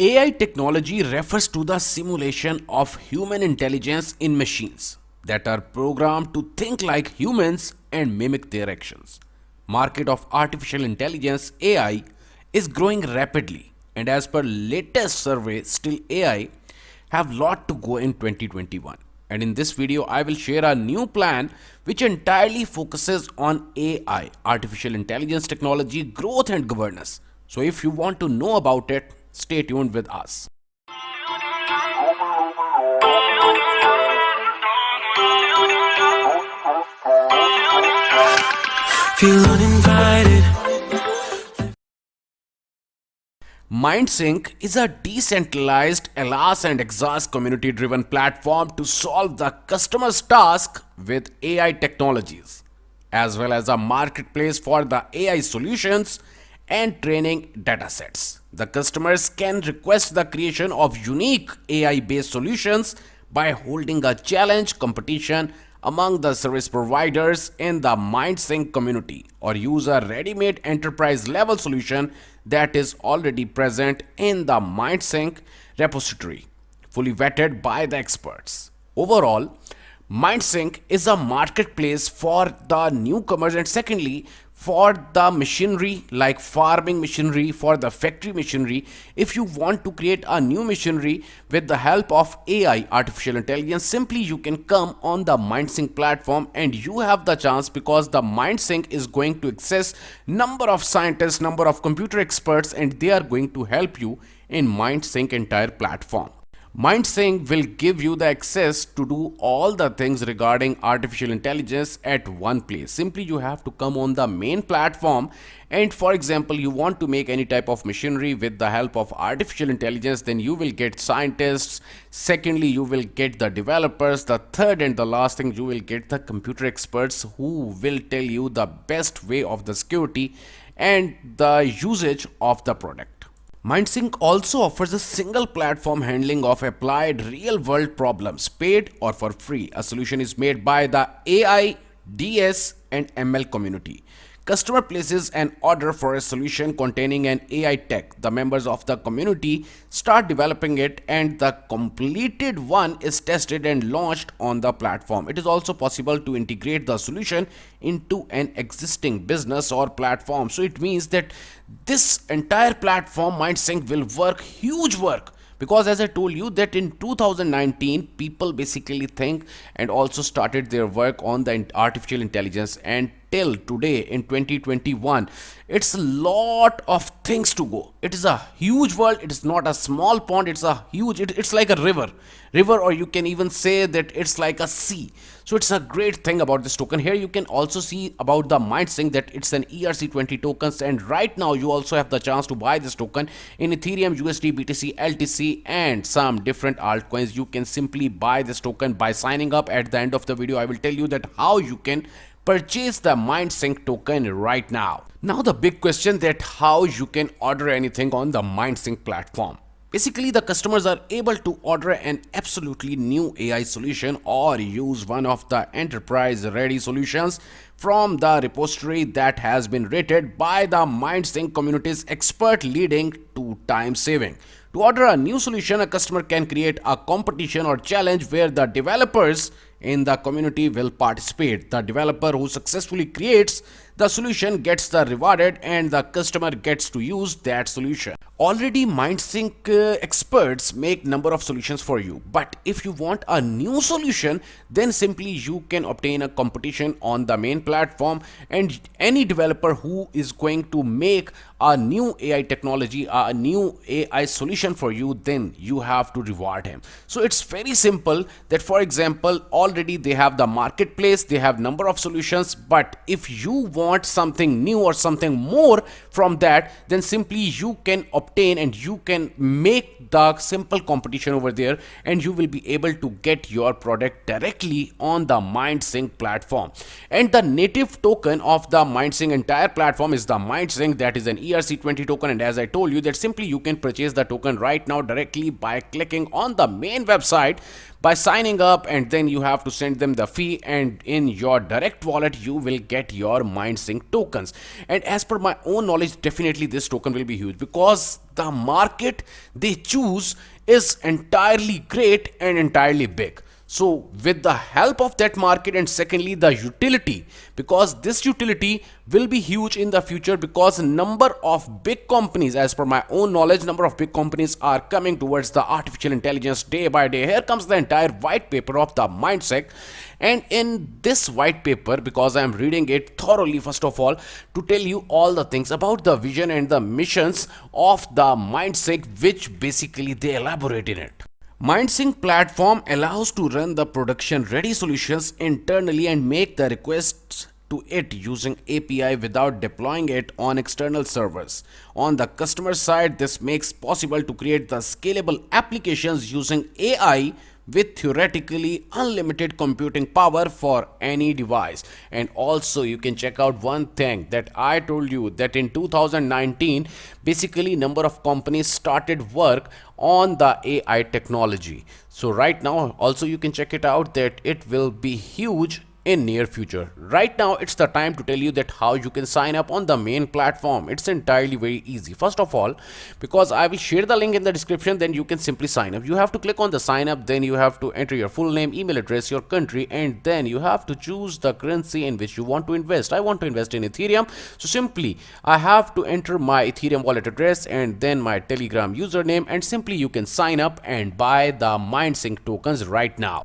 AI technology refers to the simulation of human intelligence in machines that are programmed to think like humans and mimic their actions. Market of artificial intelligence AI is growing rapidly, and as per latest survey still AI have lot to go in 2021. And in this video I will share a new plan which entirely focuses on AI, artificial intelligence technology growth and governance. So if you want to know about it, stay tuned with us. Feel uninvited. MindSync is a decentralized ALAS and exhaust community driven platform to solve the customer's task with AI technologies, as well as a marketplace for the AI solutions and training datasets. The customers can request the creation of unique AI based solutions by holding a challenge competition among the service providers in the MindSync community, or use a ready-made enterprise level solution that is already present in the MindSync repository, fully vetted by the experts. Overall, MindSync is a marketplace for the newcomers, and secondly, for the machinery like farming machinery, for the factory machinery. If you want to create a new machinery with the help of AI, artificial intelligence, simply you can come on the MindSync platform and you have the chance, because the MindSync is going to access number of scientists, number of computer experts, and they are going to help you in MindSync entire platform. MindSync will give you the access to do all the things regarding artificial intelligence at one place. Simply you have to come on the main platform, and for example you want to make any type of machinery with the help of artificial intelligence, then you will get scientists, secondly you will get the developers, the third and the last thing, you will get the computer experts who will tell you the best way of the security and the usage of the product. MindSync also offers a single platform handling of applied real-world problems, paid or for free. A solution is made by the AI, DS, and ML community. Customer places an order for a solution containing an AI tech. The members of the community start developing it, and the completed one is tested and launched on the platform. It is also possible to integrate the solution into an existing business or platform. So it means that this entire platform MindSync will work huge work, because as I told you that in 2019 people basically think and also started their work on the artificial intelligence, and till today in 2021 it's a lot of things to go. It is a huge world, it is not a small pond, it's a huge, it's like a river, or you can even say that it's like a sea. So it's a great thing about this token. Here you can also see about the MindSync that it's an ERC20 tokens, and right now you also have the chance to buy this token in Ethereum, USD, BTC, LTC, and some different altcoins. You can simply buy this token by signing up. At the end of the video I will tell you that how you can purchase the MindSync token right now. Now the big question, that how you can order anything on the MindSync platform. Basically the customers are able to order an absolutely new AI solution or use one of the enterprise ready solutions from the repository that has been rated by the MindSync community's expert, leading to time saving. To order a new solution, a customer can create a competition or challenge where the developers in the community will participate. The developer who successfully creates the solution gets the rewarded, and the customer gets to use that solution. Already MindSync experts make number of solutions for you, but if you want a new solution, then simply you can obtain a competition on the main platform, and any developer who is going to make a new AI technology, a new AI solution for you, then you have to reward him. So it's very simple that, for example, already they have the marketplace, they have number of solutions, but if you want something new or something more from that, then simply you can obtain and you can make the simple competition over there, and you will be able to get your product directly on the MindSync platform. And the native token of the MindSync entire platform is the MindSync, that is an ERC20 token, and as I told you that simply you can purchase the token token right now directly by clicking on the main website, by signing up, and then you have to send them the fee, and in your direct wallet you will get your MindSync tokens. And as per my own knowledge, definitely this token will be huge because the market they choose is entirely great and entirely big. So with the help of that market, and secondly the utility, because this utility will be huge in the future, because number of big companies, as per my own knowledge, number of big companies are coming towards the artificial intelligence day by day. Here comes the entire white paper of the MindSync, and in this white paper, because I am reading it thoroughly first of all to tell you all the things about the vision and the missions of the MindSync, which basically they elaborate in it. MindSync platform allows to run the production ready solutions internally and make the requests to it using API without deploying it on external servers. On the customer side, this makes possible to create the scalable applications using AI with theoretically unlimited computing power for any device. And also you can check out one thing that I told you, that in 2019 basically number of companies started work on the AI technology. So right now also you can check it out that it will be huge in near future. Right now it's the time to tell you that how you can sign up on the main platform. It's entirely very easy. First of all, because I will share the link in the description, then you can simply sign up. You have to click on the sign up, then you have to enter your full name, email address, your country, and then you have to choose the currency in which you want to invest. I want to invest in Ethereum, so simply I have to enter my Ethereum wallet address and then my Telegram username, and simply you can sign up and buy the MindSync tokens right now.